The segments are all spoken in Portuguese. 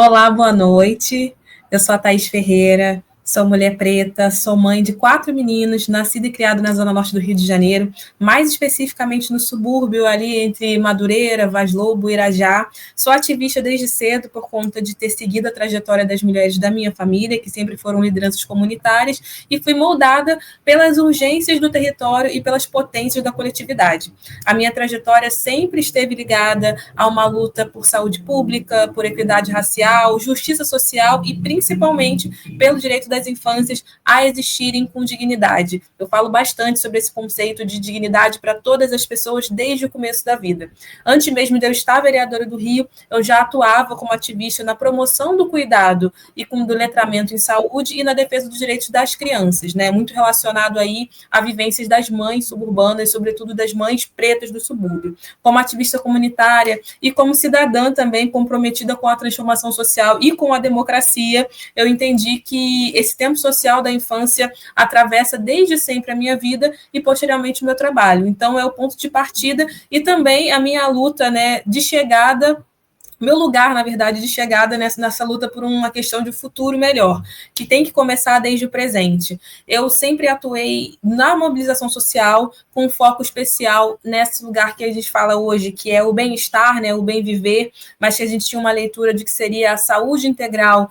Olá, boa noite. Eu sou a Thaís Ferreira, sou mulher preta, sou mãe de 4 meninos, nascida e criada na zona norte do Rio de Janeiro, mais especificamente no subúrbio, ali entre Madureira, Vaz Lobo e Irajá. Sou ativista desde cedo por conta de ter seguido a trajetória das mulheres da minha família, que sempre foram lideranças comunitárias, e fui moldada pelas urgências do território e pelas potências da coletividade. A minha trajetória sempre esteve ligada a uma luta por saúde pública, por equidade racial, justiça social e, principalmente, pelo direito das infâncias a existirem com dignidade. Eu falo bastante sobre esse conceito de dignidade para todas as pessoas desde o começo da vida. Antes mesmo de eu estar vereadora do Rio, eu já atuava como ativista na promoção do cuidado e do letramento em saúde e na defesa dos direitos das crianças, né? Muito relacionado aí a vivências das mães suburbanas, sobretudo das mães pretas do subúrbio. Como ativista comunitária e como cidadã também comprometida com a transformação social e com a democracia, eu entendi que esse tempo social da infância atravessa desde sempre a minha vida e posteriormente o meu trabalho. Então é o ponto de partida e também a minha luta, né, de chegada, meu lugar, na verdade, de chegada nessa luta por uma questão de futuro melhor, que tem que começar desde o presente. Eu sempre atuei na mobilização social, com um foco especial nesse lugar que a gente fala hoje, que é o bem-estar, né, o bem-viver, mas que a gente tinha uma leitura de que seria a saúde integral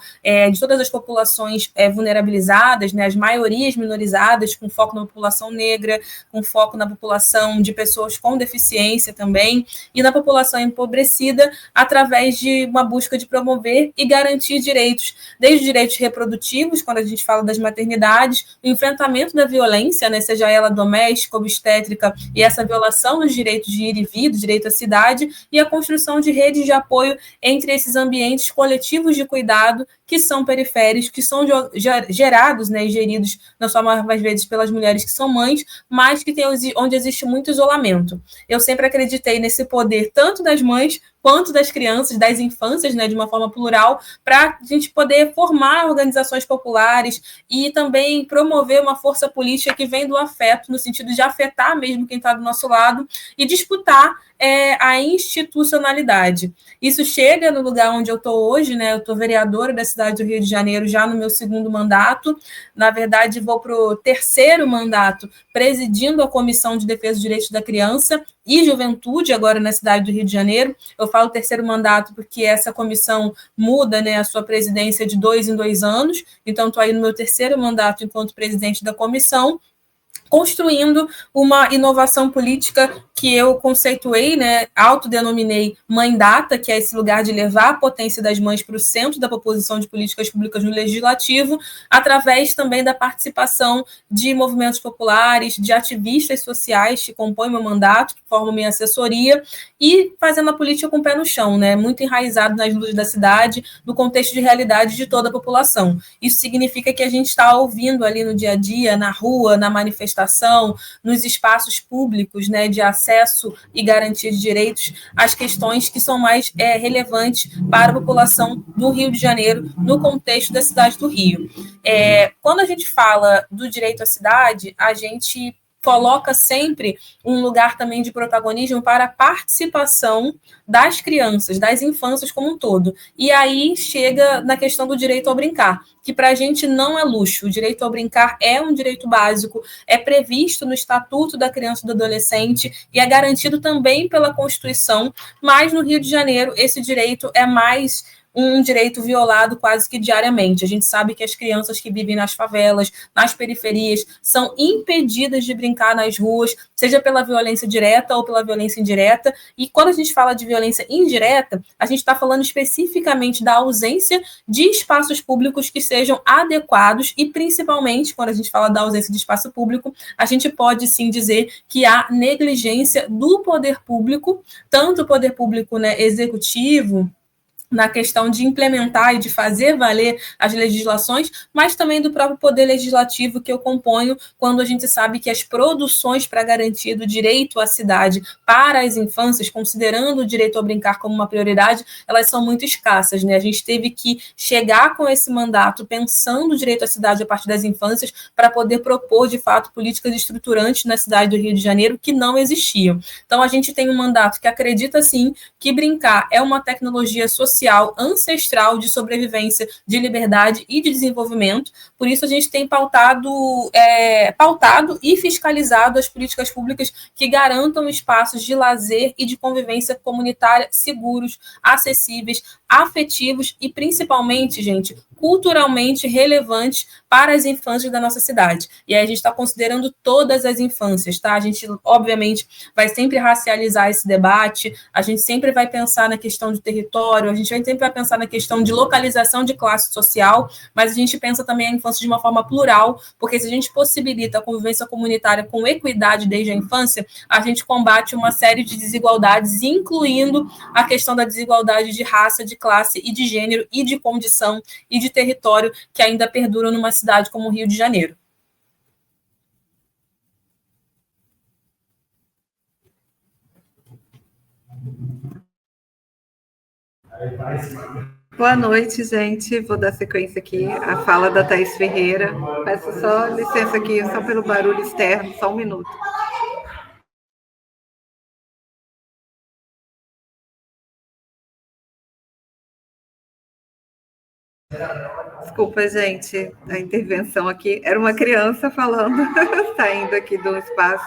de todas as populações vulnerabilizadas, né, as maiorias minorizadas, com foco na população negra, com foco na população de pessoas com deficiência também, e na população empobrecida, através de uma busca de promover e garantir direitos, desde direitos reprodutivos, quando a gente fala das maternidades, o enfrentamento da violência, né, seja ela doméstica, obstétrica, e essa violação dos direitos de ir e vir, do direito à cidade, e a construção de redes de apoio entre esses ambientes coletivos de cuidado que são periféricos, que são gerados, né, e geridos, na sua maioria vezes, pelas mulheres que são mães, mas que tem onde existe muito isolamento. Eu sempre acreditei nesse poder, tanto das mães, quanto das crianças, das infâncias, né, de uma forma plural, para a gente poder formar organizações populares e também promover uma força política que vem do afeto, no sentido de afetar mesmo quem está do nosso lado e disputar a institucionalidade. Isso chega no lugar onde eu estou hoje, né? Eu estou vereadora da cidade do Rio de Janeiro já no meu segundo mandato. Na verdade, vou para o terceiro mandato presidindo a Comissão de Defesa dos Direitos da Criança e Juventude, agora na cidade do Rio de Janeiro. Eu falo terceiro mandato porque essa comissão muda, né, a sua presidência de 2 em 2 anos. Então, estou aí no meu terceiro mandato enquanto presidente da comissão, construindo uma inovação política que eu conceituei, né, autodenominei Mãe Data, que é esse lugar de levar a potência das mães para o centro da proposição de políticas públicas no legislativo, através também da participação de movimentos populares, de ativistas sociais que compõem meu mandato, que formam minha assessoria, e fazendo a política com o pé no chão, né, muito enraizado nas lutas da cidade, no contexto de realidade de toda a população. Isso significa que a gente está ouvindo ali no dia a dia, na rua, na manifestação, nos espaços públicos, né, de acesso e garantia de direitos, as questões que são mais relevantes para a população do Rio de Janeiro, no contexto da cidade do Rio. Quando a gente fala do direito à cidade, a gente coloca sempre um lugar também de protagonismo para a participação das crianças, das infâncias como um todo. E aí chega na questão do direito ao brincar, que para a gente não é luxo. O direito ao brincar é um direito básico, é previsto no Estatuto da Criança e do Adolescente e é garantido também pela Constituição, mas no Rio de Janeiro esse direito é mais um direito violado quase que diariamente. A gente sabe que as crianças que vivem nas favelas, nas periferias, são impedidas de brincar nas ruas, seja pela violência direta ou pela violência indireta. E quando a gente fala de violência indireta, a gente está falando especificamente da ausência de espaços públicos que sejam adequados e, principalmente, quando a gente fala da ausência de espaço público, a gente pode sim dizer que há negligência do poder público, tanto o poder público, né, executivo, na questão de implementar e de fazer valer as legislações, mas também do próprio poder legislativo que eu componho, quando a gente sabe que as produções para garantir o direito à cidade para as infâncias, considerando o direito a brincar como uma prioridade, elas são muito escassas, né? A gente teve que chegar com esse mandato pensando o direito à cidade a partir das infâncias para poder propor, de fato, políticas estruturantes na cidade do Rio de Janeiro que não existiam. Então, a gente tem um mandato que acredita, sim, que brincar é uma tecnologia social social, ancestral de sobrevivência, de liberdade e de desenvolvimento. Por isso, a gente tem pautado e fiscalizado as políticas públicas que garantam espaços de lazer e de convivência comunitária seguros, acessíveis, afetivos e, principalmente, gente, culturalmente relevantes para as infâncias da nossa cidade. E aí a gente está considerando todas as infâncias, tá? A gente, obviamente, vai sempre racializar esse debate, a gente sempre vai pensar na questão de território, a gente sempre vai pensar na questão de localização de classe social, mas a gente pensa também a infância de uma forma plural, porque se a gente possibilita a convivência comunitária com equidade desde a infância, a gente combate uma série de desigualdades, incluindo a questão da desigualdade de raça, de classe e de gênero e de condição e de território que ainda perduram numa cidade como o Rio de Janeiro. Boa noite, gente. Vou dar sequência aqui à fala da Thaís Ferreira. Peço só licença aqui, só pelo barulho externo, só um minuto. Desculpa, gente, a intervenção aqui. Era uma criança falando, saindo aqui do espaço.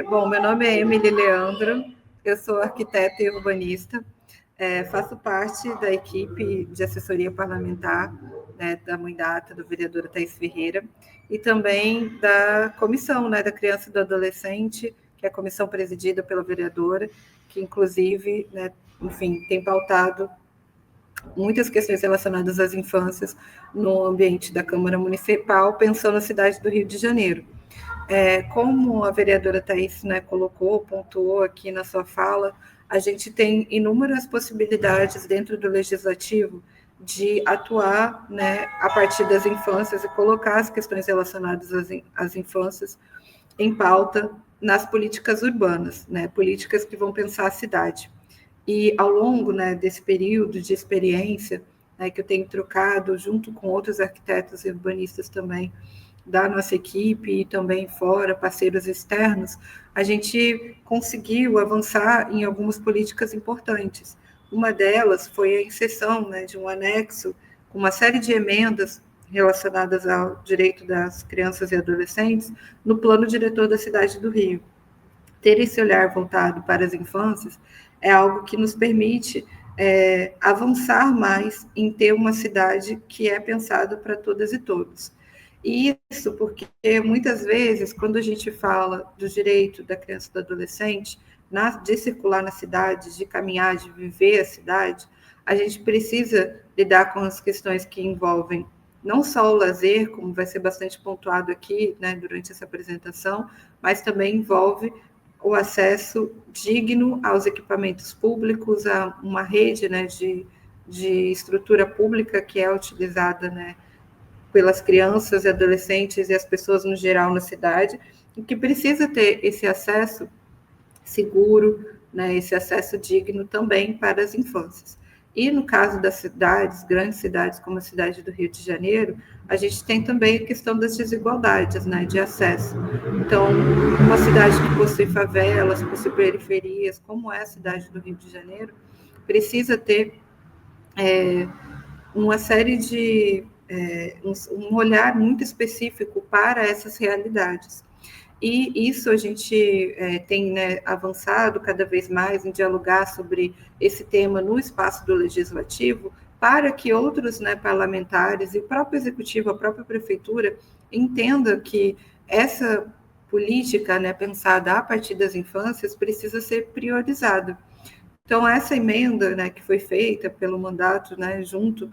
Bom, meu nome é Emily Leandro, eu sou arquiteta e urbanista. Faço parte da equipe de assessoria parlamentar, né, da Mundata, da vereadora Thaís Ferreira, e também da comissão, né, da criança e do adolescente, que é a comissão presidida pela vereadora, que inclusive, né, enfim, tem pautado muitas questões relacionadas às infâncias no ambiente da Câmara Municipal, pensando na cidade do Rio de Janeiro. Como a vereadora Thaís, né, pontuou aqui na sua fala, a gente tem inúmeras possibilidades dentro do legislativo de atuar, né, a partir das infâncias e colocar as questões relacionadas às infâncias em pauta nas políticas urbanas, né, políticas que vão pensar a cidade. E ao longo, né, desse período de experiência, né, que eu tenho trocado junto com outros arquitetos e urbanistas também, da nossa equipe e também fora, parceiros externos, a gente conseguiu avançar em algumas políticas importantes. Uma delas foi a inserção, né, de um anexo com uma série de emendas relacionadas ao direito das crianças e adolescentes no plano diretor da cidade do Rio. Ter esse olhar voltado para as infâncias é algo que nos permite avançar mais em ter uma cidade que é pensada para todas e todos. E isso porque, muitas vezes, quando a gente fala do direito da criança e do adolescente, de circular na cidade, de caminhar, de viver a cidade, a gente precisa lidar com as questões que envolvem não só o lazer, como vai ser bastante pontuado aqui, né, durante essa apresentação, mas também envolve o acesso digno aos equipamentos públicos, a uma rede, né, de estrutura pública que é utilizada, né, pelas crianças e adolescentes e as pessoas no geral na cidade, e que precisa ter esse acesso seguro, né, esse acesso digno também para as infâncias. E no caso das cidades, grandes cidades como a cidade do Rio de Janeiro, a gente tem também a questão das desigualdades, né, de acesso. Então, uma cidade que possui favelas, possui periferias, como é a cidade do Rio de Janeiro, precisa ter uma série de um olhar muito específico para essas realidades. E isso a gente tem, né, avançado cada vez mais em dialogar sobre esse tema no espaço do legislativo, para que outros, né, parlamentares e o próprio executivo, a própria prefeitura, entenda que essa política, né, pensada a partir das infâncias precisa ser priorizada. Então, essa emenda, né, que foi feita pelo mandato, né, junto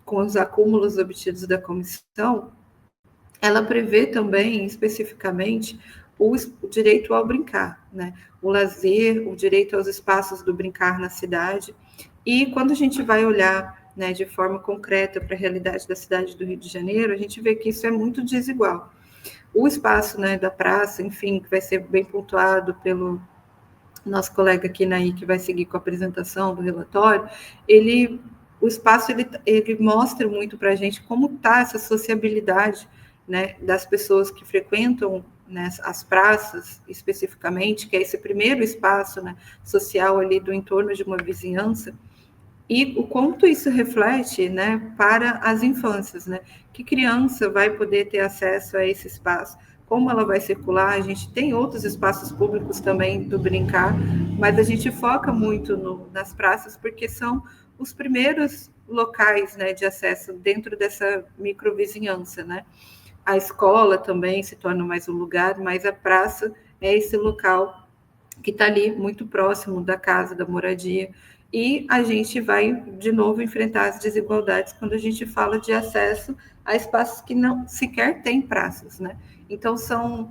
com os acúmulos obtidos da comissão, ela prevê também, especificamente, o direito ao brincar, né? O lazer, o direito aos espaços do brincar na cidade. E quando a gente vai olhar, né, de forma concreta para a realidade da cidade do Rio de Janeiro, a gente vê que isso é muito desigual. O espaço, né, da praça, enfim, que vai ser bem pontuado pelo nosso colega aqui, Naí, que vai seguir com a apresentação do relatório, o espaço ele mostra muito para a gente como está essa sociabilidade, né, das pessoas que frequentam, né, as praças, especificamente, que é esse primeiro espaço, né, social ali do entorno de uma vizinhança, e o quanto isso reflete, né, para as infâncias, né? Que criança vai poder ter acesso a esse espaço? Como ela vai circular? A gente tem outros espaços públicos também do brincar, mas a gente foca muito nas praças porque são os primeiros locais, né, de acesso dentro dessa microvizinhança, né? A escola também se torna mais um lugar, mas a praça é esse local que está ali muito próximo da casa, da moradia, e a gente vai, de novo, enfrentar as desigualdades quando a gente fala de acesso a espaços que não sequer têm praças, né? Então, são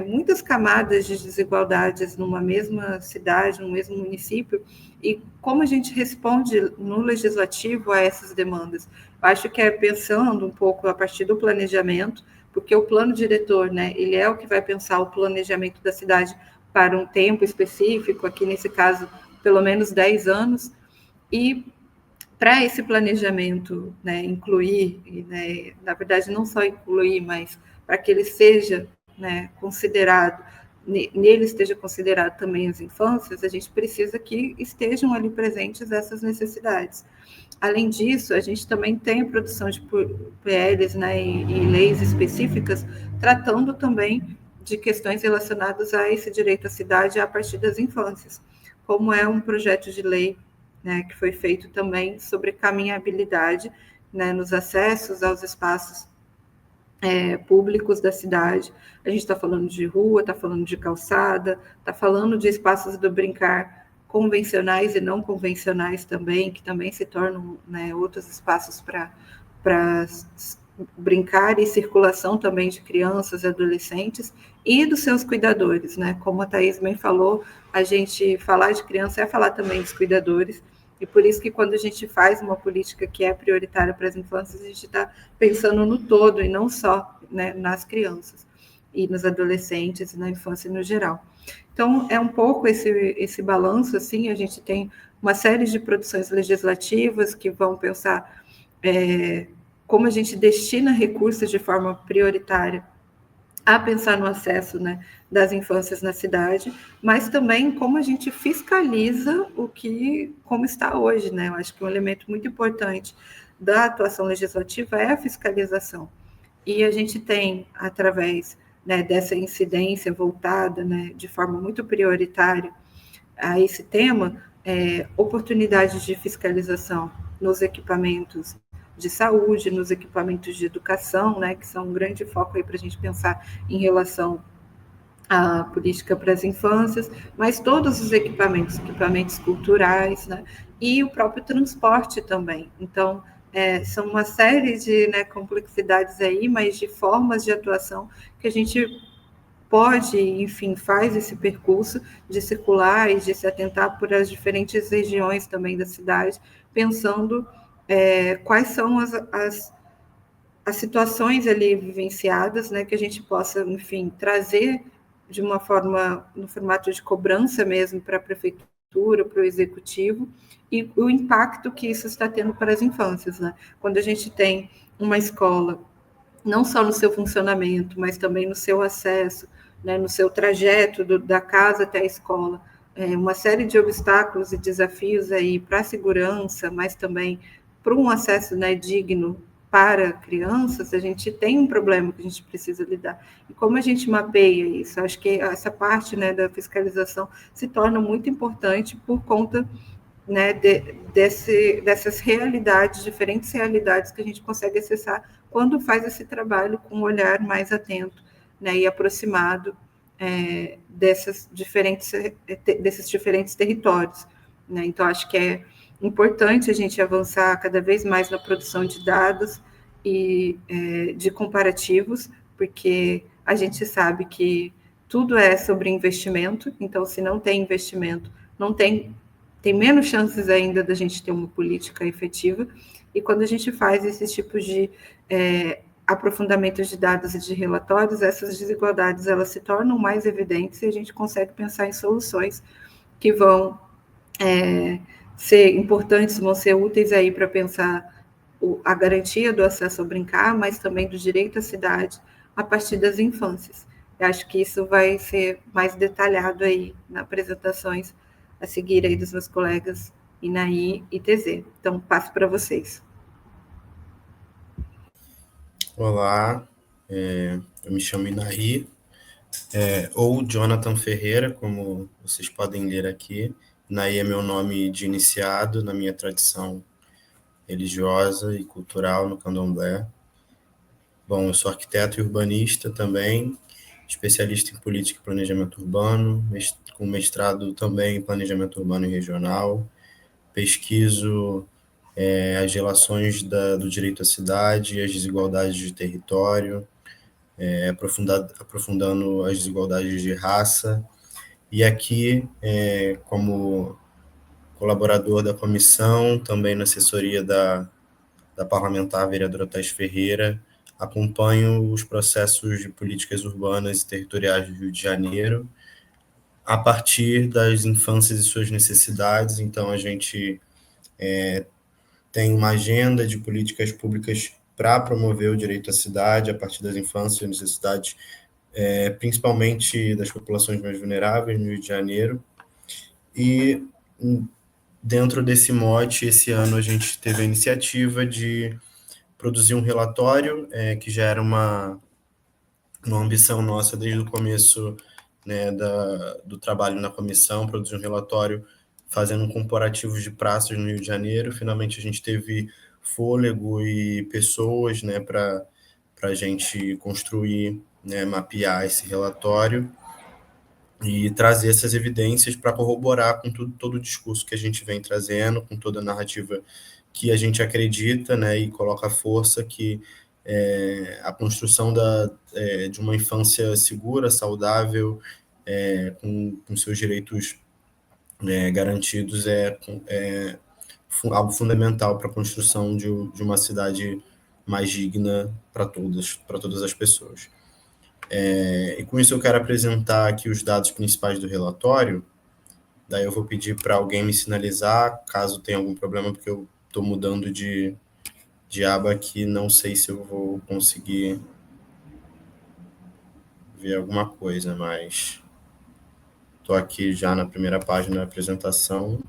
muitas camadas de desigualdades numa mesma cidade, num mesmo município, e como a gente responde no legislativo a essas demandas? Eu acho que é pensando um pouco a partir do planejamento, porque o plano diretor, né, ele é o que vai pensar o planejamento da cidade para um tempo específico, aqui nesse caso, pelo menos 10 anos, e para esse planejamento, né, incluir, né, na verdade, não só incluir, mas para que ele seja, né, considerado, nele esteja considerado também as infâncias, a gente precisa que estejam ali presentes essas necessidades. Além disso, a gente também tem a produção de PLs, né, e leis específicas, tratando também de questões relacionadas a esse direito à cidade a partir das infâncias, como é um projeto de lei, né, que foi feito também sobre caminhabilidade, né, nos acessos aos espaços públicos da cidade. A gente está falando de rua, está falando de calçada, está falando de espaços do brincar convencionais e não convencionais também, que também se tornam, né, outros espaços para brincar e circulação também de crianças e adolescentes e dos seus cuidadores, né? Como a Thaís bem falou, a gente falar de criança é falar também dos cuidadores, e por isso que quando a gente faz uma política que é prioritária para as infâncias, a gente está pensando no todo e não só, né, nas crianças e nos adolescentes e na infância no geral. Então, é um pouco esse balanço, assim, a gente tem uma série de produções legislativas que vão pensar como a gente destina recursos de forma prioritária a pensar no acesso, né, das infâncias na cidade, mas também como a gente fiscaliza como está hoje, né? Eu acho que um elemento muito importante da atuação legislativa é a fiscalização. E a gente tem, através, né, dessa incidência voltada, né, de forma muito prioritária a esse tema, oportunidades de fiscalização nos equipamentos de saúde, nos equipamentos de educação, né, que são um grande foco aí para a gente pensar em relação à política para as infâncias, mas todos os equipamentos culturais, né, e o próprio transporte também. Então, são uma série de, né, complexidades aí, mas de formas de atuação que a gente pode, enfim, faz esse percurso de circular e de se atentar por as diferentes regiões também da cidade, pensando quais são as situações ali vivenciadas, né, que a gente possa, enfim, trazer de uma forma, no formato de cobrança mesmo, para a prefeitura, para o executivo, e o impacto que isso está tendo para as infâncias, né? Quando a gente tem uma escola, não só no seu funcionamento, mas também no seu acesso, né, no seu trajeto da casa até a escola, uma série de obstáculos e desafios aí para a segurança, mas também para um acesso, né, digno para crianças, a gente tem um problema que a gente precisa lidar. E como a gente mapeia isso? Acho que essa parte, né, da fiscalização se torna muito importante por conta, né, dessas realidades, diferentes realidades que a gente consegue acessar quando faz esse trabalho com um olhar mais atento, né, e aproximado desses diferentes territórios, né? Então, acho que é importante a gente avançar cada vez mais na produção de dados e de comparativos, porque a gente sabe que tudo é sobre investimento, então, se não tem investimento, não tem menos chances ainda da gente ter uma política efetiva, e quando a gente faz esses tipos de aprofundamentos de dados e de relatórios, essas desigualdades elas se tornam mais evidentes e a gente consegue pensar em soluções que vão ser importantes, vão ser úteis aí para pensar a garantia do acesso ao brincar, mas também do direito à cidade a partir das infâncias. Eu acho que isso vai ser mais detalhado aí nas apresentações a seguir aí dos meus colegas Inaí e TZ. Então, passo para vocês. Olá, eu me chamo Inaí, ou Jonathan Ferreira, como vocês podem ler aqui. Inaí é meu nome de iniciado na minha tradição religiosa e cultural no candomblé. Bom, eu sou arquiteto e urbanista também, especialista em política e planejamento urbano, com mestrado também em planejamento urbano e regional. Pesquiso as relações do direito à cidade e as desigualdades de território, aprofundando as desigualdades de raça. E aqui, como colaborador da comissão, também na assessoria da parlamentar vereadora Thais Ferreira, acompanho os processos de políticas urbanas e territoriais do Rio de Janeiro, a partir das infâncias e suas necessidades. Então, a gente tem uma agenda de políticas públicas para promover o direito à cidade, a partir das infâncias e necessidades, principalmente das populações mais vulneráveis no Rio de Janeiro. E, dentro desse mote, esse ano a gente teve a iniciativa de produzir um relatório, que já era uma ambição nossa desde o começo, né, do trabalho na comissão, produzir um relatório fazendo um comparativo de praças no Rio de Janeiro. Finalmente a gente teve fôlego e pessoas, né, para a gente construir, né, mapear esse relatório e trazer essas evidências para corroborar com todo o discurso que a gente vem trazendo, com toda a narrativa que a gente acredita, né, e coloca força que a construção de uma infância segura, saudável, com seus direitos garantidos algo fundamental para a construção de uma cidade mais digna para todas as pessoas. E com isso eu quero apresentar aqui os dados principais do relatório. Daí eu vou pedir para alguém me sinalizar, caso tenha algum problema, porque eu estou mudando de aba aqui, não sei se eu vou conseguir ver alguma coisa, mas estou aqui já na primeira página da apresentação.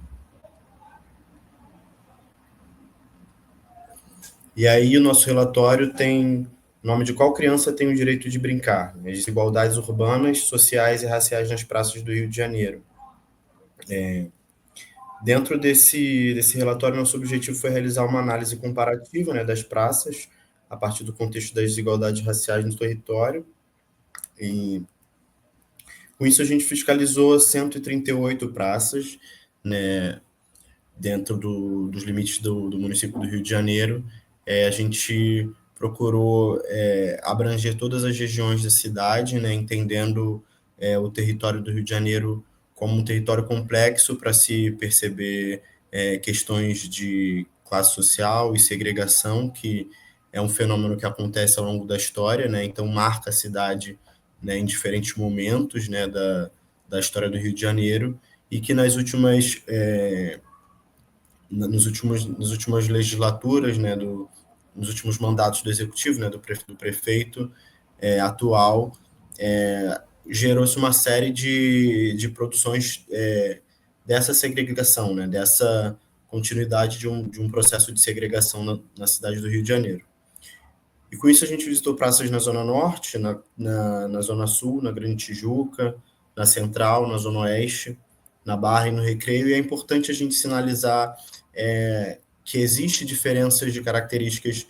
E aí o nosso relatório tem o nome de qual criança tem o direito de brincar, né? As desigualdades urbanas, sociais e raciais nas praças do Rio de Janeiro. Dentro desse relatório, nosso objetivo foi realizar uma análise comparativa, né, das praças, a partir do contexto das desigualdades raciais no território. E com isso a gente fiscalizou 138 praças, né, dentro dos limites do município do Rio de Janeiro. A gente procurou abranger todas as regiões da cidade, né, entendendo o território do Rio de Janeiro como um território complexo para se perceber questões de classe social e segregação, que é um fenômeno que acontece ao longo da história, né, então marca a cidade, né, em diferentes momentos, né, da história do Rio de Janeiro, e que nas últimas legislaturas, né, nos últimos mandatos do executivo, né, do prefeito atual, gerou-se uma série de produções dessa segregação, né, dessa continuidade de um processo de segregação na cidade do Rio de Janeiro. E com isso a gente visitou praças na Zona Norte, na Zona Sul, na Grande Tijuca, na Central, na Zona Oeste, na Barra e no Recreio, e é importante a gente sinalizar que existe diferenças de características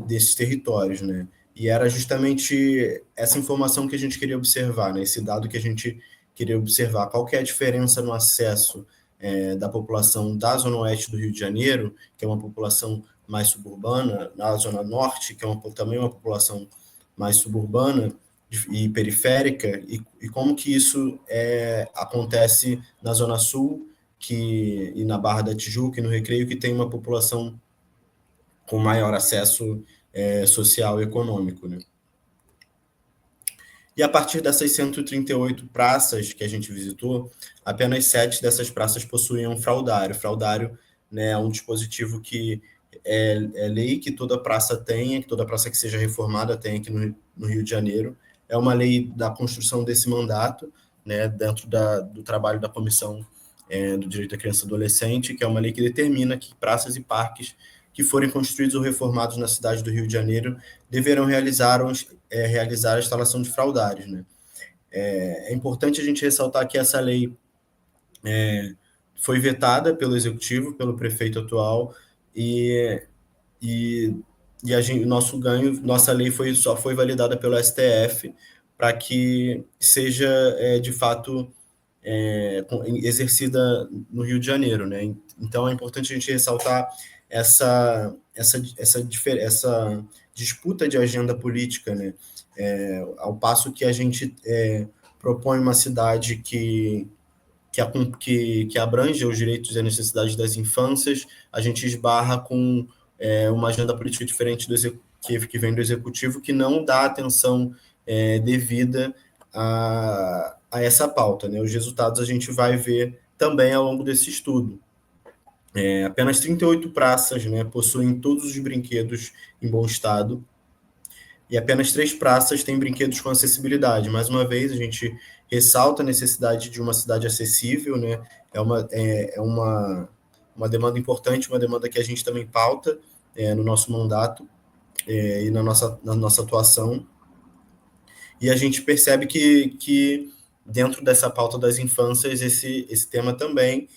desses territórios, né? E era justamente essa informação que a gente queria observar, né? Esse dado que a gente queria observar. Qual que é a diferença no acesso da população da Zona Oeste do Rio de Janeiro, que é uma população mais suburbana, na Zona Norte, que é também uma população mais suburbana e periférica, e como que isso acontece na Zona Sul e na Barra da Tijuca e no Recreio, que tem uma população com maior acesso social e econômico, né? E a partir dessas 138 praças que a gente visitou, apenas 7 dessas praças possuíam fraudário. Fraudário, né, é um dispositivo que é lei que toda praça tenha, que toda praça que seja reformada tenha aqui no Rio de Janeiro. É uma lei da construção desse mandato, né, dentro do trabalho da comissão. do Direito da Criança e Adolescente, que é uma lei que determina que praças e parques que forem construídos ou reformados na cidade do Rio de Janeiro deverão realizar a instalação de fraudários, né? É importante a gente ressaltar que essa lei foi vetada pelo Executivo, pelo prefeito atual, e nossa lei só foi validada pelo STF para que seja, de fato, exercida no Rio de Janeiro, né? Então, é importante a gente ressaltar essa disputa de agenda política, né? Ao passo que a gente propõe uma cidade que abrange os direitos e as necessidades das infâncias, a gente esbarra com uma agenda política diferente que vem do Executivo, que não dá atenção devida a essa pauta, né? Os resultados a gente vai ver também ao longo desse estudo. Apenas 38 praças, né, possuem todos os brinquedos em bom estado, e apenas 3 praças têm brinquedos com acessibilidade. Mais uma vez, a gente ressalta a necessidade de uma cidade acessível, né? É uma demanda importante, uma demanda que a gente também pauta no nosso mandato e na nossa atuação. E a gente percebe que dentro dessa pauta das infâncias, esse tema também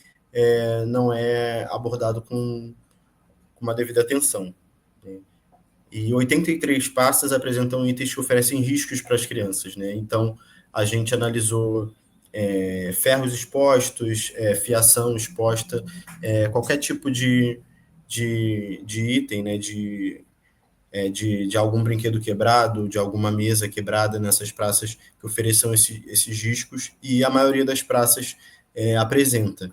não é abordado com uma devida atenção. E 83 pastas apresentam itens que oferecem riscos para as crianças, né? Então, a gente analisou ferros expostos, fiação exposta, qualquer tipo de item, né? De algum brinquedo quebrado, de alguma mesa quebrada nessas praças que ofereçam esses riscos, e a maioria das praças apresenta.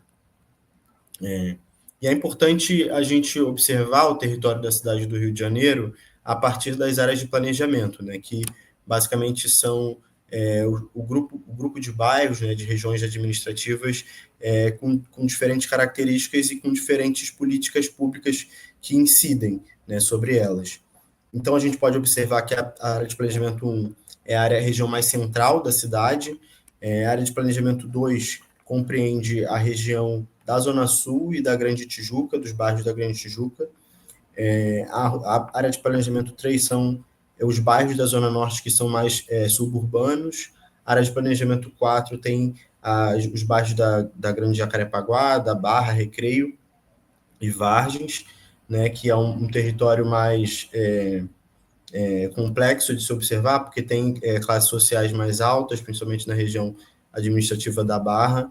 E é importante a gente observar o território da cidade do Rio de Janeiro a partir das áreas de planejamento, né, que basicamente são o grupo de bairros, né, de regiões administrativas com diferentes características e com diferentes políticas públicas que incidem, né, sobre elas. Então, a gente pode observar que a área de planejamento 1 é a região mais central da cidade, a área de planejamento 2 compreende a região da Zona Sul e da Grande Tijuca, dos bairros da Grande Tijuca. A área de planejamento 3 são os bairros da Zona Norte que são mais suburbanos. A área de planejamento 4 tem os bairros da Grande Jacarepaguá, da Barra, Recreio e Vargens, né, que é um território mais complexo de se observar, porque tem classes sociais mais altas, principalmente na região administrativa da Barra.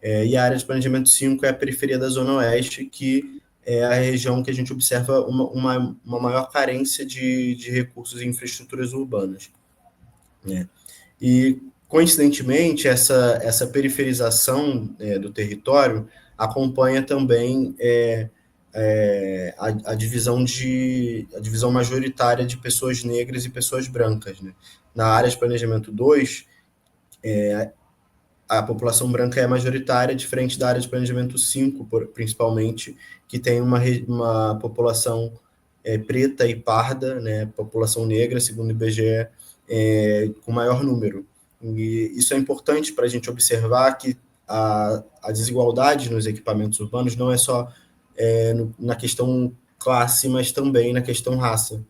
E a área de planejamento 5 é a periferia da Zona Oeste, que é a região que a gente observa uma maior carência de recursos e infraestruturas urbanas, né? E, coincidentemente, essa periferização do território acompanha também a divisão majoritária de pessoas negras e pessoas brancas, né? Na área de planejamento 2, a população branca é majoritária, diferente da área de planejamento 5, principalmente, que tem uma população preta e parda, né, população negra, segundo o IBGE, com maior número. E isso é importante para a gente observar que a desigualdade nos equipamentos urbanos não é só na questão classe, mas também na questão raça.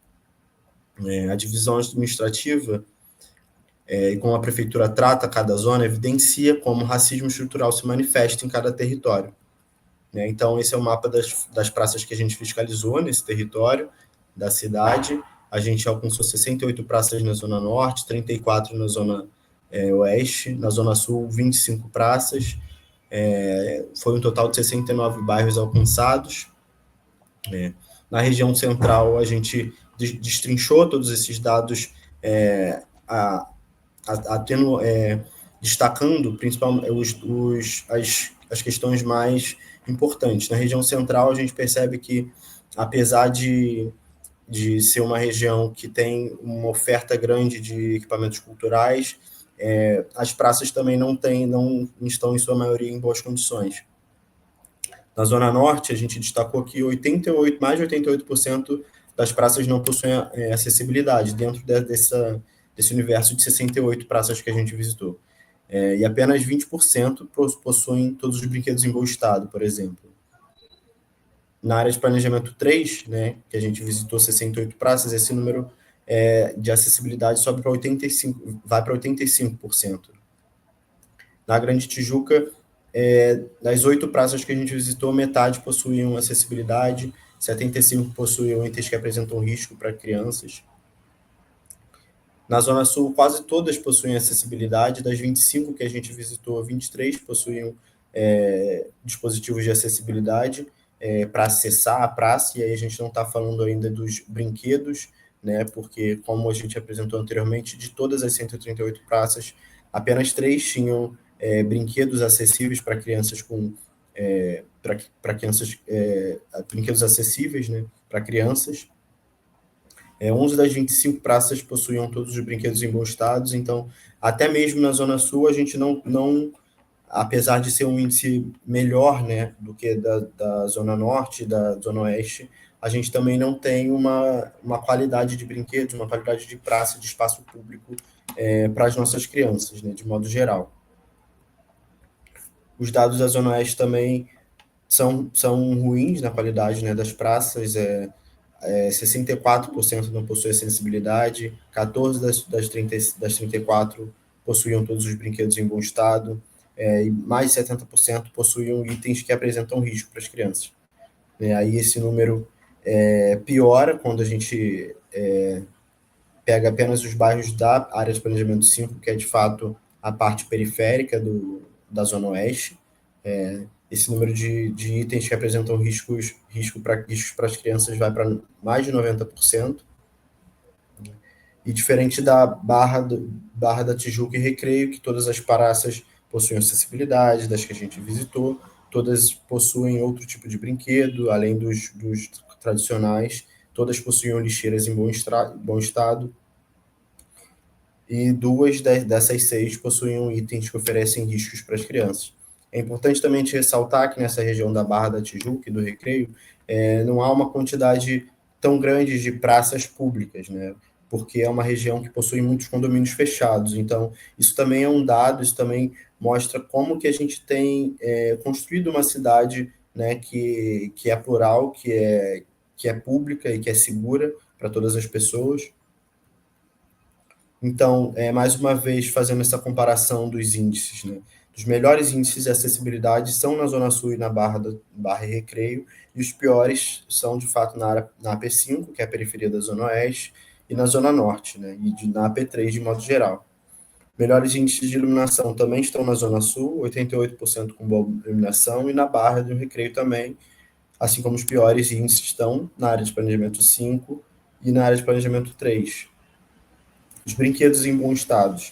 A divisão administrativa e como a prefeitura trata cada zona, evidencia como o racismo estrutural se manifesta em cada território, né? Então, esse é o mapa das praças que a gente fiscalizou nesse território da cidade. A gente alcançou 68 praças na Zona Norte, 34 na Zona Oeste, na Zona Sul, 25 praças. Foi um total de 69 bairros alcançados. Na região central, a gente destrinchou todos esses dados, destacando principalmente as questões mais importantes. Na região central, a gente percebe que, apesar de ser uma região que tem uma oferta grande de equipamentos culturais, as praças também não estão, em sua maioria, em boas condições. Na Zona Norte, a gente destacou que mais de 88% das praças não possuem acessibilidade, dentro desse universo de 68 praças que a gente visitou. e apenas 20% possuem todos os brinquedos em bom estado, por exemplo. Na área de planejamento 3, né, que a gente visitou 68 praças, esse número de acessibilidade sobe para 85%, vai para 85%. Na Grande Tijuca, das 8 praças que a gente visitou, metade possuíam acessibilidade, 75 possuíam itens que apresentam risco para crianças. Na Zona Sul, quase todas possuem acessibilidade. Das 25 que a gente visitou, 23 possuíam dispositivos de acessibilidade para acessar a praça, e aí a gente não está falando ainda dos brinquedos, né, porque, como a gente apresentou anteriormente, de todas as 138 praças, apenas 3 tinham brinquedos acessíveis para crianças para crianças, brinquedos acessíveis, né, para crianças. 11 das 25 praças possuíam todos os brinquedos em bom estado, então, até mesmo na Zona Sul, a gente não apesar de ser um índice melhor, né, do que da Zona Norte e da Zona Oeste, a gente também não tem uma qualidade de brinquedos, uma qualidade de praça, de espaço público para as nossas crianças, né, de modo geral. Os dados da Zona Oeste também são ruins na qualidade, né, das praças, 64% não possuem acessibilidade, 14 das 34 possuíam todos os brinquedos em bom estado, e mais de 70% possuíam itens que apresentam risco para as crianças. Aí esse número piora quando a gente pega apenas os bairros da área de planejamento 5, que é de fato a parte periférica da Zona Oeste. Esse número de itens que apresentam riscos para as crianças vai para mais de 90%. E diferente da Barra da Tijuca e Recreio, que todas as praças possuem acessibilidade, das que a gente visitou, todas possuem outro tipo de brinquedo, além dos tradicionais, todas possuem lixeiras em bom estado, e 2 dessas 6 possuem itens que oferecem riscos para as crianças. É importante também te ressaltar que nessa região da Barra da Tijuca e do Recreio, não há uma quantidade tão grande de praças públicas, né? Porque é uma região que possui muitos condomínios fechados. Então, isso também é um dado, isso também mostra como que a gente tem construído uma cidade, né, que é plural, que é pública e que é segura para todas as pessoas. Então, mais uma vez, fazendo essa comparação dos índices, né? Os melhores índices de acessibilidade são na Zona Sul e na Barra e Recreio, e os piores são, de fato, na AP5, que é a periferia da Zona Oeste, e na Zona Norte, né? E na AP3, de modo geral. Melhores índices de iluminação também estão na Zona Sul, 88% com boa iluminação, e na Barra do Recreio também, assim como os piores índices estão na área de planejamento 5 e na área de planejamento 3. Os brinquedos em bom estado,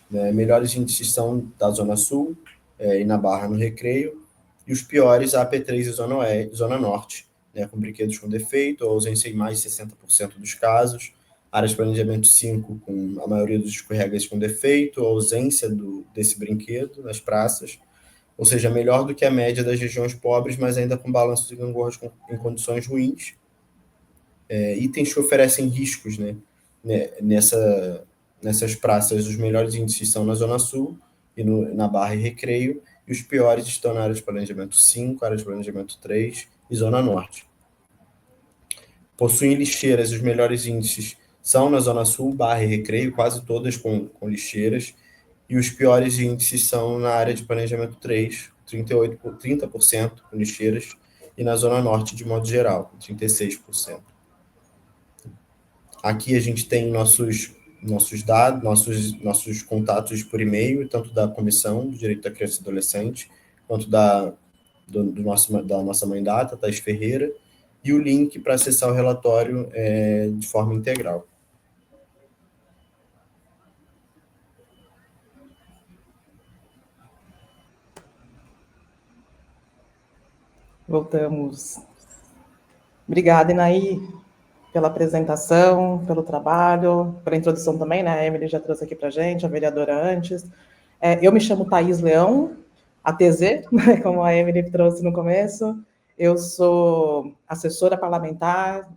né? Melhores índices são da Zona Sul e na Barra no Recreio, e os piores a AP3 e Zona Norte, né? Com brinquedos com defeito ou ausência em mais de 60% dos casos, área de planejamento 5 com a maioria dos escorregas com defeito ou ausência desse brinquedo nas praças, ou seja, melhor do que a média das regiões pobres, mas ainda com balanços e gangorras em condições ruins. Itens que oferecem riscos, né? Nessas praças, os melhores índices são na Zona Sul e na Barra e Recreio, e os piores estão na área de planejamento 5, área de planejamento 3 e Zona Norte. Possuem lixeiras, os melhores índices são na Zona Sul, Barra e Recreio, quase todas com lixeiras, e os piores índices são na área de planejamento 3, 30% com lixeiras, e na Zona Norte, de modo geral, 36%. Aqui a gente tem nossos dados, nossos contatos por e-mail, tanto da Comissão do Direito da Criança e Adolescente, quanto da nossa mãe data, Thais Ferreira, e o link para acessar o relatório de forma integral. Voltamos. Obrigada, Inaí, pela apresentação, pelo trabalho, pela introdução também, né? A Emily já trouxe aqui para a gente, a vereadora antes. Eu me chamo Thaís Leão, a TZ, né, como a Emily trouxe no começo. Eu sou assessora parlamentar,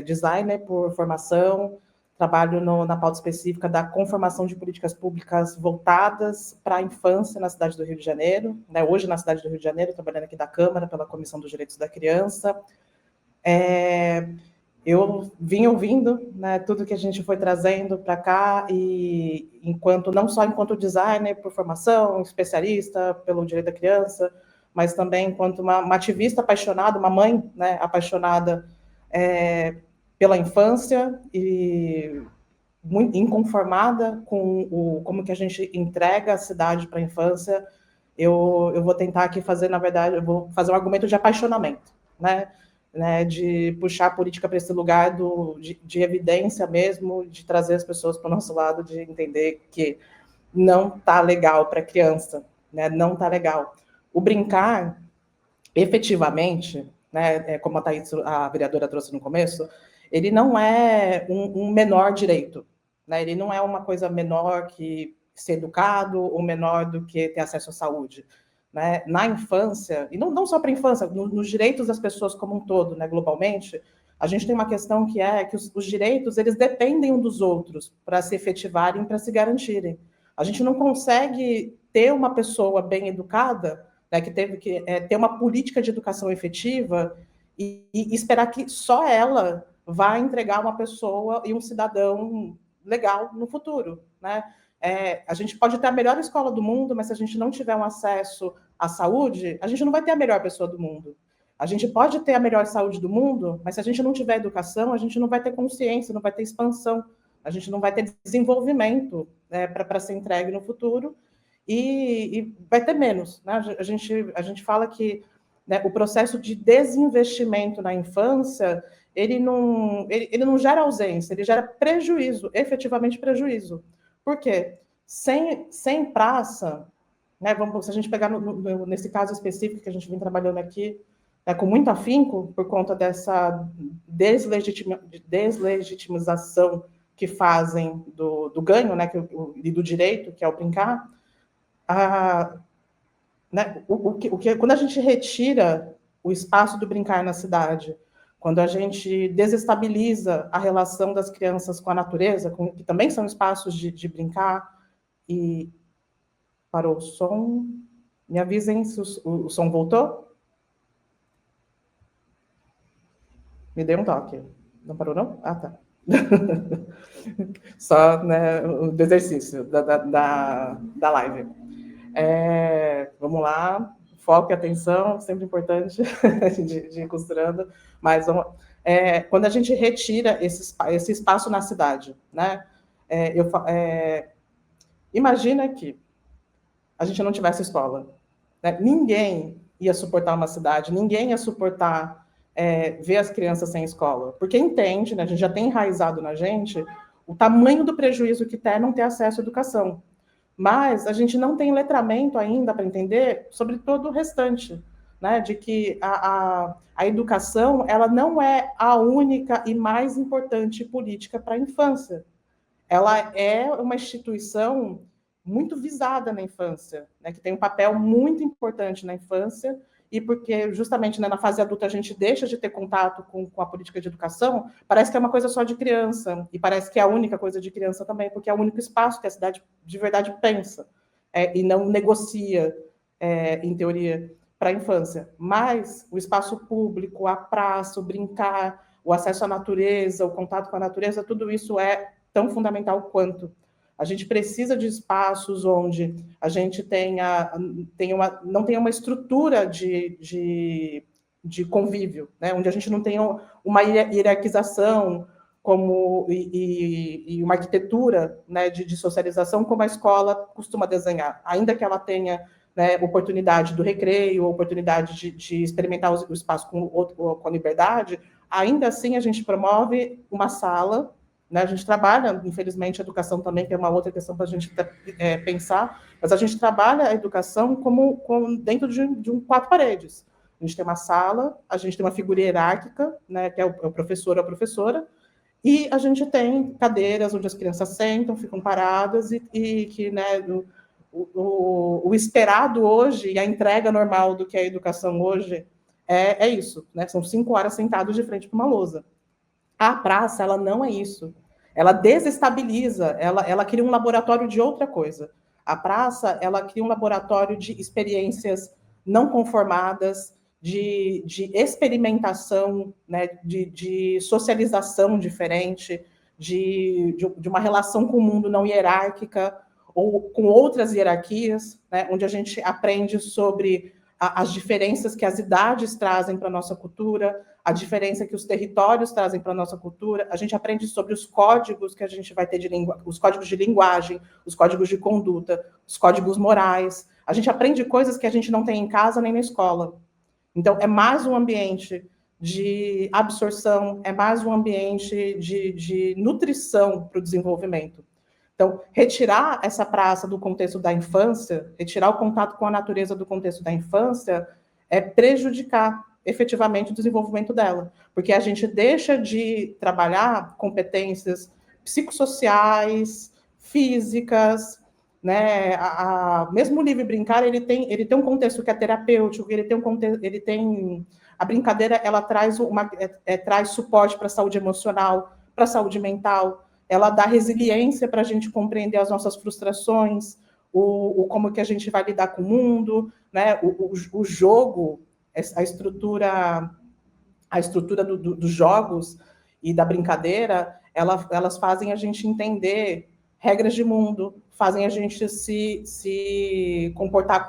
designer por formação, trabalho na pauta específica da conformação de políticas públicas voltadas para a infância na cidade do Rio de Janeiro, né? Hoje na cidade do Rio de Janeiro, trabalhando aqui da Câmara, pela Comissão dos Direitos da Criança. Eu vim ouvindo, né, tudo que a gente foi trazendo para cá, e não só enquanto designer por formação, especialista pelo direito da criança, mas também enquanto uma ativista apaixonada, uma mãe, né, apaixonada pela infância e muito inconformada com como que a gente entrega a cidade para a infância. Eu vou tentar aqui fazer, na verdade, eu vou fazer um argumento de apaixonamento, né, de puxar a política para esse lugar de evidência mesmo, de trazer as pessoas para o nosso lado, de entender que não está legal para a criança, né, não está legal. O brincar, efetivamente, né, como a vereadora trouxe no começo, ele não é um menor direito, né, ele não é uma coisa menor que ser educado ou menor do que ter acesso à saúde. Né, na infância, e não só para a infância, nos direitos das pessoas como um todo, né, globalmente, a gente tem uma questão que é que os direitos, eles dependem um dos outros para se efetivarem, para se garantirem. A gente não consegue ter uma pessoa bem educada, né, que teve que ter uma política de educação efetiva e esperar que só ela vá entregar uma pessoa e um cidadão legal no futuro, né? A gente pode ter a melhor escola do mundo, mas se a gente não tiver um acesso à saúde, a gente não vai ter a melhor pessoa do mundo. A gente pode ter a melhor saúde do mundo, mas se a gente não tiver educação, a gente não vai ter consciência, não vai ter expansão, a gente não vai ter desenvolvimento, né, para ser entregue no futuro, e vai ter menos. Né? A gente fala que, né, o processo de desinvestimento na infância, ele não gera ausência, ele gera prejuízo, efetivamente prejuízo. Por quê? Sem praça, né, se a gente pegar nesse caso específico que a gente vem trabalhando aqui, né, com muito afinco, por conta dessa deslegitimização que fazem do ganho, né, e do direito, que é o brincar, né, quando a gente retira o espaço do brincar na cidade, quando a gente desestabiliza a relação das crianças com a natureza, que também são espaços de brincar, e parou o som. Me avisem se o som voltou. Me dê um toque. Não parou, não? Ah, tá. Só, né, do exercício da live. Vamos lá. Foco e atenção, sempre importante de ir costurando, mas quando a gente retira esse espaço na cidade, né? Imagina que a gente não tivesse escola, né? Ninguém ia suportar uma cidade, ninguém ia suportar ver as crianças sem escola, porque entende, né? A gente já tem enraizado na gente o tamanho do prejuízo que é não ter acesso à educação. Mas a gente não tem letramento ainda para entender sobre todo o restante, né? De que a educação, ela não é a única e mais importante política para a infância. Ela é uma instituição muito visada na infância, né? Que tem um papel muito importante na infância, e porque justamente, né, na fase adulta a gente deixa de ter contato com a política de educação, parece que é uma coisa só de criança, e parece que é a única coisa de criança também, porque é o único espaço que a cidade de verdade pensa, e não negocia, em teoria, para a infância. Mas o espaço público, a praça, o brincar, o acesso à natureza, o contato com a natureza, tudo isso é tão fundamental quanto. A gente precisa de espaços onde a gente não tenha uma estrutura de convívio, né? Onde a gente não tenha uma hierarquização e uma arquitetura, né, de socialização como a escola costuma desenhar, ainda que ela tenha, né, oportunidade do recreio, oportunidade de experimentar o espaço com a liberdade, ainda assim a gente promove uma sala, né? A gente trabalha, infelizmente, a educação também, que é uma outra questão para a gente pensar, mas a gente trabalha a educação como dentro de quatro paredes. A gente tem uma sala, a gente tem uma figura hierárquica, né, que é o professor ou a professora, e a gente tem cadeiras onde as crianças sentam, ficam paradas, e que, né, o esperado hoje, e a entrega normal do que é a educação hoje, é isso, né? São 5 horas sentados de frente para uma lousa. A praça, ela não é isso. ela desestabiliza, ela cria um laboratório de outra coisa. A praça, ela cria um laboratório de experiências não conformadas, de experimentação, né, de socialização diferente, de uma relação com o mundo não hierárquica, ou com outras hierarquias, né, onde a gente aprende sobre as diferenças que as idades trazem para a nossa cultura, a diferença que os territórios trazem para a nossa cultura, a gente aprende sobre os códigos que a gente vai ter de os códigos de linguagem, os códigos de conduta, os códigos morais. A gente aprende coisas que a gente não tem em casa nem na escola. Então, é mais um ambiente de absorção, é mais um ambiente de nutrição para o desenvolvimento. Então, retirar essa praça do contexto da infância, retirar o contato com a natureza do contexto da infância, é prejudicar efetivamente o desenvolvimento dela, porque a gente deixa de trabalhar competências psicossociais, físicas, né? Mesmo o livre brincar, ele tem um contexto que é terapêutico, ele tem a brincadeira, ela traz traz suporte para a saúde emocional, para a saúde mental, ela dá resiliência para a gente compreender as nossas frustrações, como que a gente vai lidar com o mundo, né? O jogo, a estrutura dos jogos e da brincadeira, elas fazem a gente entender regras de mundo, fazem a gente se comportar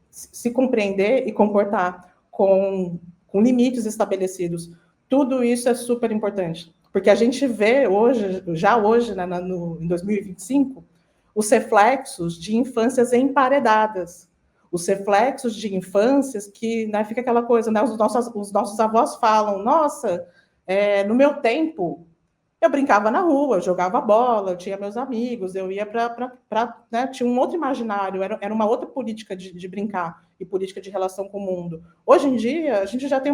se compreender e comportar com limites estabelecidos. Tudo isso é super importante, porque a gente vê hoje, né, em 2025, os reflexos de infâncias emparedadas, os reflexos de infâncias que, né, fica aquela coisa, né, os nossos avós falam, nossa, no meu tempo, eu brincava na rua, eu jogava bola, eu tinha meus amigos, eu ia né, tinha um outro imaginário, era uma outra política de brincar e política de relação com o mundo. Hoje em dia, a gente já tem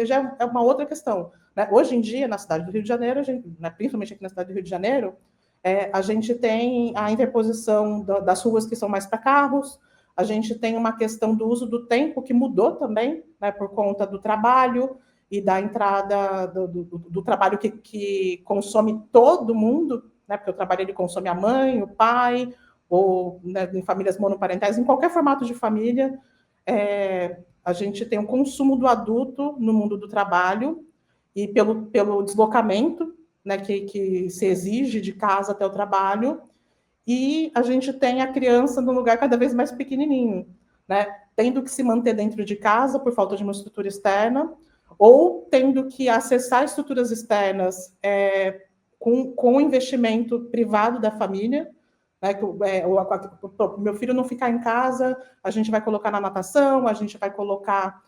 já é uma outra questão. Né? Hoje em dia, na cidade do Rio de Janeiro, né, principalmente aqui na cidade do Rio de Janeiro, a gente tem a interposição das ruas que são mais para carros, a gente tem uma questão do uso do tempo que mudou também, né, por conta do trabalho, e da entrada do trabalho que consome todo mundo, né? Porque o trabalho ele consome a mãe, o pai, ou, né, em famílias monoparentais, em qualquer formato de família, a gente tem um consumo do adulto no mundo do trabalho e pelo deslocamento, né, que se exige de casa até o trabalho, e a gente tem a criança num lugar cada vez mais pequenininho, né, tendo que se manter dentro de casa por falta de uma estrutura externa, ou tendo que acessar estruturas externas com o investimento privado da família, né, o meu filho não ficar em casa, a gente vai colocar na natação, a gente vai colocar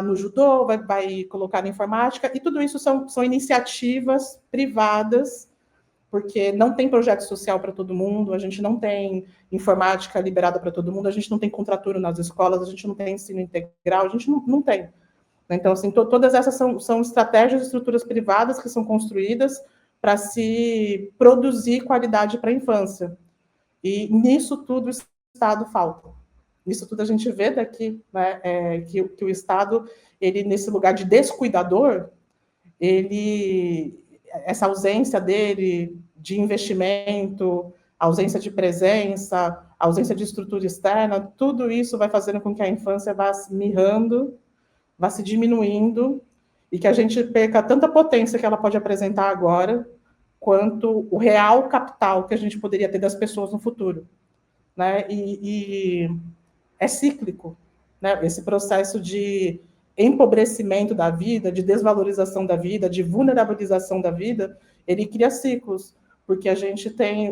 no judô, vai colocar na informática, e tudo isso são iniciativas privadas, porque não tem projeto social para todo mundo, a gente não tem informática liberada para todo mundo, a gente não tem contraturno nas escolas, a gente não tem ensino integral, a gente não tem. Então, assim, todas essas são estratégias e estruturas privadas que são construídas para se produzir qualidade para a infância. E nisso tudo o Estado falta. Nisso tudo a gente vê daqui, né, que o Estado, ele nesse lugar de descuidador, essa ausência dele de investimento, ausência de presença, ausência de estrutura externa, tudo isso vai fazendo com que a infância vá mirrando, vá se diminuindo e que a gente perca tanta potência que ela pode apresentar agora, quanto o real capital que a gente poderia ter das pessoas no futuro. Né? E é cíclico, né? Esse processo de empobrecimento da vida, de desvalorização da vida, de vulnerabilização da vida, ele cria ciclos, porque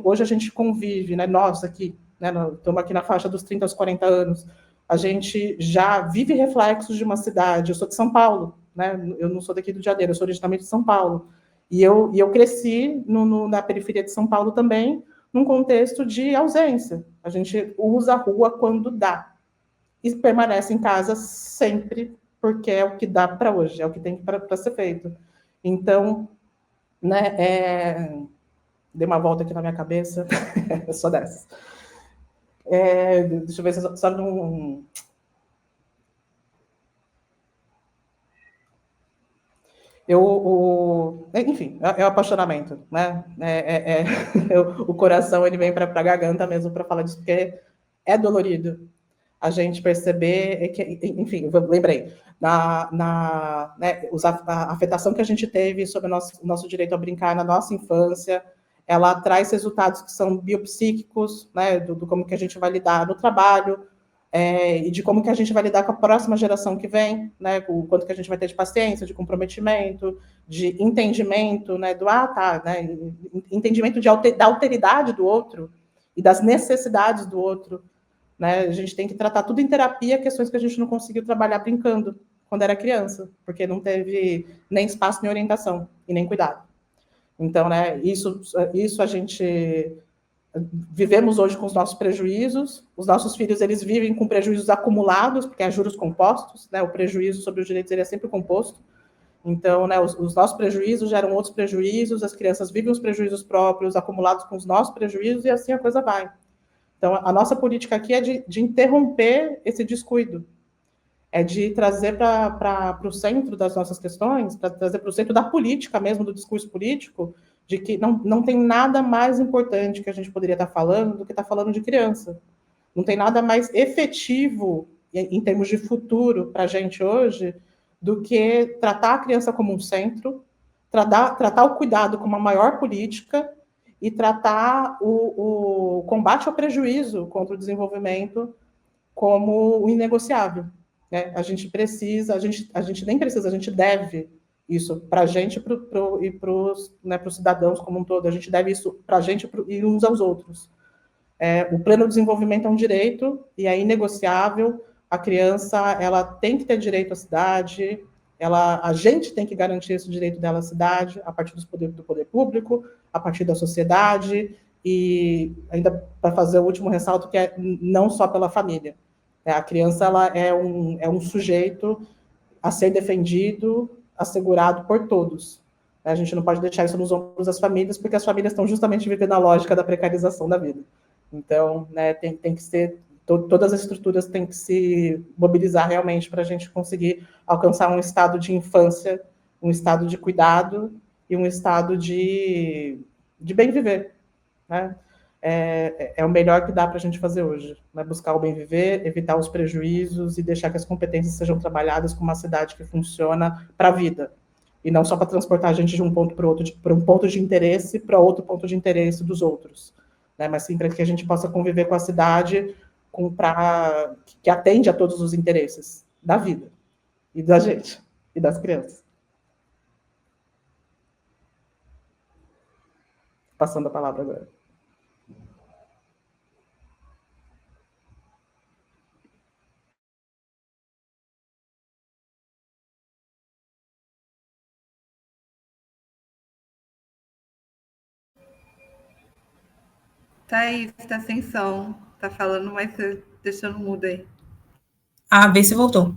hoje a gente convive, né? Nós aqui, né? Estamos aqui na faixa dos 30 aos 40 anos, a gente já vive reflexos de uma cidade. Eu sou de São Paulo, né? Eu não sou daqui do Rio de Janeiro, eu sou originalmente de São Paulo. E eu cresci na periferia de São Paulo também, num contexto de ausência. A gente usa a rua quando dá e permanece em casa sempre, porque é o que dá para hoje, é o que tem para ser feito. Então, né, dei uma volta aqui na minha cabeça, eu sou dessas. Deixa eu ver se só não... Enfim, é o apaixonamento, né? O coração, ele vem para a garganta mesmo para falar disso, porque é dolorido a gente perceber que, enfim, eu lembrei, né, a afetação que a gente teve sobre o nosso direito a brincar na nossa infância, ela traz resultados que são biopsíquicos, né, do como que a gente vai lidar no trabalho, e de como que a gente vai lidar com a próxima geração que vem, né, o quanto que a gente vai ter de paciência, de comprometimento, de entendimento, né, né, entendimento da alteridade do outro e das necessidades do outro, né, a gente tem que tratar tudo em terapia, questões que a gente não conseguiu trabalhar brincando quando era criança, porque não teve nem espaço, nem orientação, e nem cuidado. Então, né, isso a gente vivemos hoje com os nossos prejuízos, os nossos filhos, eles vivem com prejuízos acumulados, porque há juros compostos, né, o prejuízo sobre os direitos ele é sempre composto. Então, né, os nossos prejuízos geram outros prejuízos, as crianças vivem os prejuízos próprios acumulados com os nossos prejuízos, e assim a coisa vai. Então, a nossa política aqui é de interromper esse descuido, é de trazer para o centro das nossas questões, para trazer para o centro da política mesmo, do discurso político, de que não tem nada mais importante que a gente poderia estar falando do que estar falando de criança. Não tem nada mais efetivo, em termos de futuro, para a gente hoje, do que tratar a criança como um centro, tratar o cuidado como a maior política e tratar o combate ao prejuízo contra o desenvolvimento como o inegociável. Né? A gente precisa, a gente nem precisa, a gente deve isso para a gente e para os, né, cidadãos como um todo. A gente deve isso para a gente e uns aos outros. O pleno desenvolvimento é um direito e é inegociável. A criança, ela tem que ter direito à cidade, a gente tem que garantir esse direito dela à cidade a partir do poder público, a partir da sociedade, e ainda para fazer o último ressalto, que é não só pela família. A criança, ela é um sujeito a ser defendido, assegurado por todos. A gente não pode deixar isso nos ombros das famílias, porque as famílias estão justamente vivendo a lógica da precarização da vida. Então, né, tem que ser, todas as estruturas têm que se mobilizar realmente para a gente conseguir alcançar um estado de infância, um estado de cuidado e um estado de bem viver, né? É o melhor que dá para a gente fazer hoje, né? Buscar o bem viver, evitar os prejuízos e deixar que as competências sejam trabalhadas com uma cidade que funciona para a vida, e não só para transportar a gente de um ponto para outro, para um ponto de interesse para outro ponto de interesse dos outros, né? Mas sim para que a gente possa conviver com a cidade que atende a todos os interesses da vida, e da gente, e das crianças. Passando a palavra agora. Thaís, tá sem som. Tá falando, mas deixando mudo aí. Vê se voltou.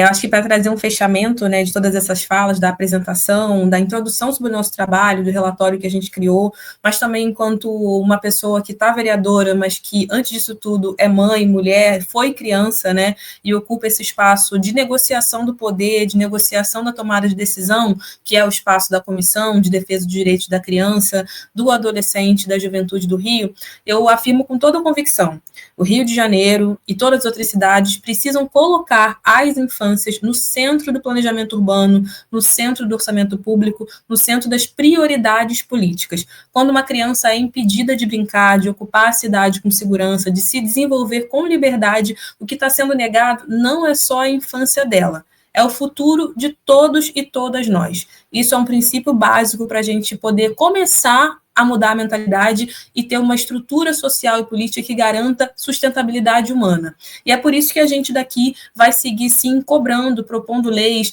Acho que para trazer um fechamento, né, de todas essas falas, da apresentação, da introdução sobre o nosso trabalho, do relatório que a gente criou, mas também enquanto uma pessoa que está vereadora, mas que, antes disso tudo, é mãe, mulher, foi criança, né, e ocupa esse espaço de negociação do poder, de negociação da tomada de decisão, que é o espaço da Comissão de Defesa dos Direitos da Criança, do Adolescente, da Juventude do Rio, eu afirmo com toda a convicção, o Rio de Janeiro e todas as outras cidades precisam colocar as infâncias no centro do planejamento urbano, no centro do orçamento público, no centro das prioridades políticas. Quando uma criança é impedida de brincar, de ocupar a cidade com segurança, de se desenvolver com liberdade, o que está sendo negado não é só a infância dela, é o futuro de todos e todas nós. Isso é um princípio básico para a gente poder começar a mudar a mentalidade e ter uma estrutura social e política que garanta sustentabilidade humana. E é por isso que a gente daqui vai seguir, sim, cobrando, propondo leis,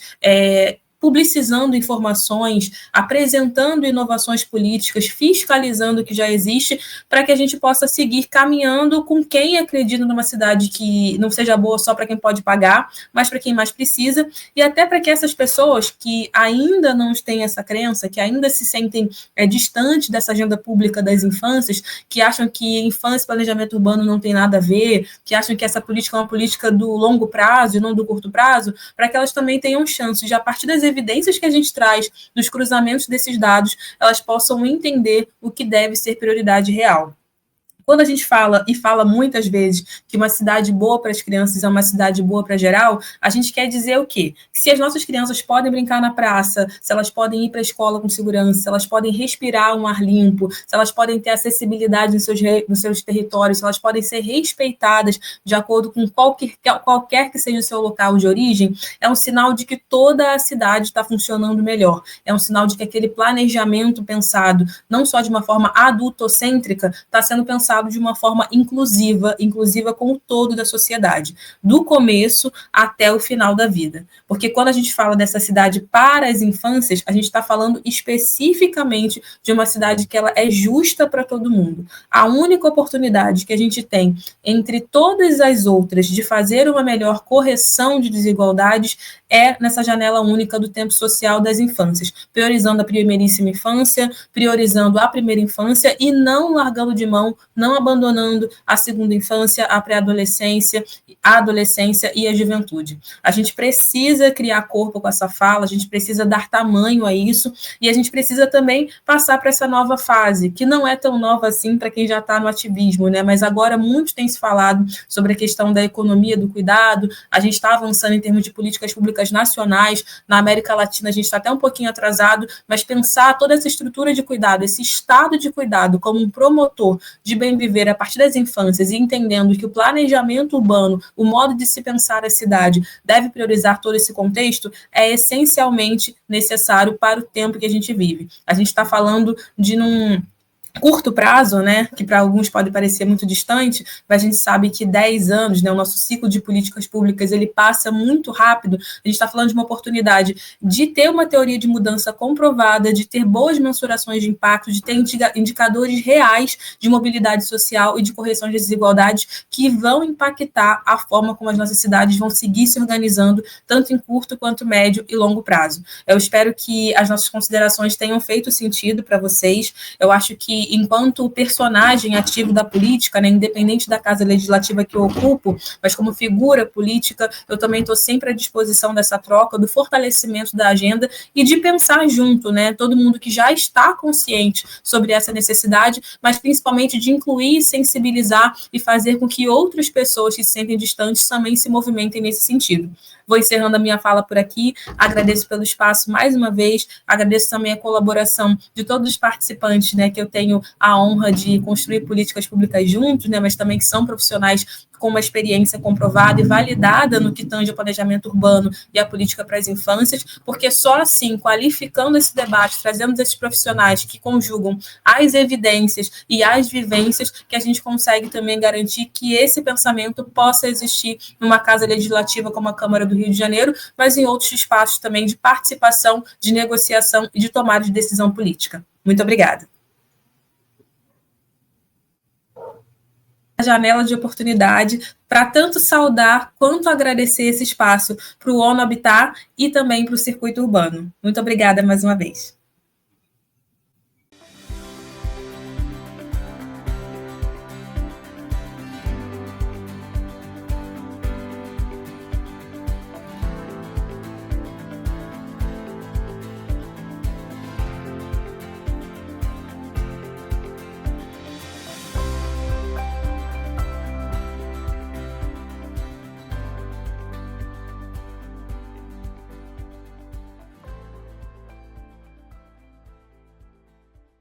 publicizando informações, apresentando inovações políticas, fiscalizando o que já existe, para que a gente possa seguir caminhando com quem acredita numa cidade que não seja boa só para quem pode pagar, mas para quem mais precisa, e até para que essas pessoas que ainda não têm essa crença, que ainda se sentem distantes dessa agenda pública das infâncias, que acham que infância e planejamento urbano não tem nada a ver, que acham que essa política é uma política do longo prazo e não do curto prazo, para que elas também tenham chance de, a partir das evidências que a gente traz, dos cruzamentos desses dados, elas possam entender o que deve ser prioridade real. Quando a gente fala, e fala muitas vezes, que uma cidade boa para as crianças é uma cidade boa para geral, a gente quer dizer o quê? Que se as nossas crianças podem brincar na praça, se elas podem ir para a escola com segurança, se elas podem respirar um ar limpo, se elas podem ter acessibilidade nos seus territórios, se elas podem ser respeitadas de acordo com qualquer que seja o seu local de origem, é um sinal de que toda a cidade está funcionando melhor. É um sinal de que aquele planejamento pensado, não só de uma forma adultocêntrica, está sendo pensado de uma forma inclusiva com o todo da sociedade, do começo até o final da vida. Porque quando a gente fala dessa cidade para as infâncias, a gente está falando especificamente de uma cidade que ela é justa para todo mundo. A única oportunidade que a gente tem entre todas as outras de fazer uma melhor correção de desigualdades é nessa janela única do tempo social das infâncias, priorizando a primeiríssima infância, priorizando a primeira infância e não largando de mão, não abandonando a segunda infância, a pré-adolescência, a adolescência e a juventude. A gente precisa criar corpo com essa fala, a gente precisa dar tamanho a isso, e a gente precisa também passar para essa nova fase, que não é tão nova assim para quem já está no ativismo, né? Mas agora muito tem se falado sobre a questão da economia do cuidado, a gente está avançando em termos de políticas públicas nacionais, na América Latina a gente está até um pouquinho atrasado, mas pensar toda essa estrutura de cuidado, esse estado de cuidado como um promotor de bem viver a partir das infâncias e entendendo que o planejamento urbano, o modo de se pensar a cidade deve priorizar todo esse contexto, é essencialmente necessário para o tempo que a gente vive. A gente está falando de num curto prazo, né, que para alguns pode parecer muito distante, mas a gente sabe que 10 anos, né, o nosso ciclo de políticas públicas, ele passa muito rápido. A gente está falando de uma oportunidade de ter uma teoria de mudança comprovada, de ter boas mensurações de impacto, de ter indicadores reais de mobilidade social e de correção de desigualdades que vão impactar a forma como as nossas cidades vão seguir se organizando, tanto em curto quanto médio e longo prazo. Eu espero que as nossas considerações tenham feito sentido para vocês. Eu acho que enquanto personagem ativo da política, né, independente da casa legislativa que eu ocupo, mas como figura política, eu também estou sempre à disposição dessa troca, do fortalecimento da agenda e de pensar junto, né, todo mundo que já está consciente sobre essa necessidade, mas principalmente de incluir, sensibilizar e fazer com que outras pessoas que se sentem distantes também se movimentem nesse sentido. Vou encerrando a minha fala por aqui, agradeço pelo espaço mais uma vez, agradeço também a colaboração de todos os participantes, né, que eu tenho a honra de construir políticas públicas juntos, né, mas também que são profissionais com uma experiência comprovada e validada no que tange ao planejamento urbano e a política para as infâncias, porque só assim, qualificando esse debate, trazendo esses profissionais que conjugam as evidências e as vivências, que a gente consegue também garantir que esse pensamento possa existir numa casa legislativa como a Câmara do Rio de Janeiro, mas em outros espaços também de participação, de negociação e de tomada de decisão política. Muito obrigada. A janela de oportunidade para tanto saudar quanto agradecer esse espaço para o ONU Habitat e também para o Circuito Urbano. Muito obrigada mais uma vez.